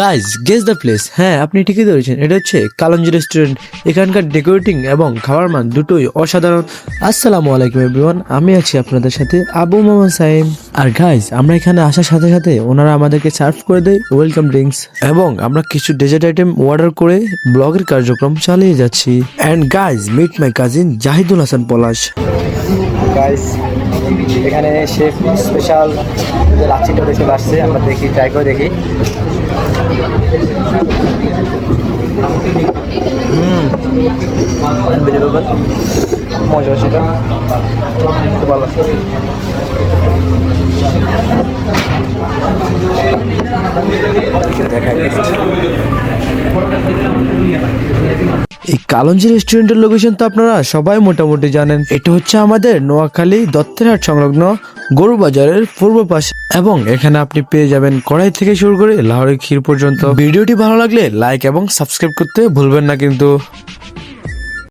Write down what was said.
Guys guess the place. হ্যাঁ, আপনি ঠিকই ধরেছেন, এটা হচ্ছে কালঞ্জি রেস্টুরেন্ট। এখানকার ডেকোরেটিং এবং খাবার মান দুটোই অসাধারণ। আসসালামু আলাইকুম এভরিওয়ান, আমি আছি আপনাদের সাথে আবু মোহাম্মদ সাইম। আর গাইজ, আমরা এখানে আসার সাথে সাথে ওনারা আমাদেরকে সার্ভ করে দেয় ওয়েলকাম ড্রিঙ্কস, এবং আমরা কিছু ডেজার্ট আইটেম অর্ডার করে ব্লগের কার্যক্রম চালিয়ে যাচ্ছি। And guys, meet my cousin Zahidul Hasan Palash. Guys, এখানে শেফ স্পেশাল যে লাচ্ছিটা চলে আসছে, আমরা দেখি, ট্রাই করে দেখি। আনবিলিভেবল মজা ছিল, খুব ভালো। এই কালঞ্জি রেস্টুরেন্টের লোকেশন তো আপনারা সবাই মোটামুটি জানেন। এটা হচ্ছে আমাদের নোয়াখালী দত্তেরহাট সংলগ্ন গরু বাজারের পূর্ব পাশে, এবং এখানে আপনি পেয়ে যাবেন কড়াই থেকে শুরু করে লাহোরের ক্ষীর পর্যন্ত। ভিডিওটি ভালো লাগলে লাইক এবং সাবস্ক্রাইব করতে ভুলবেন না কিন্তু।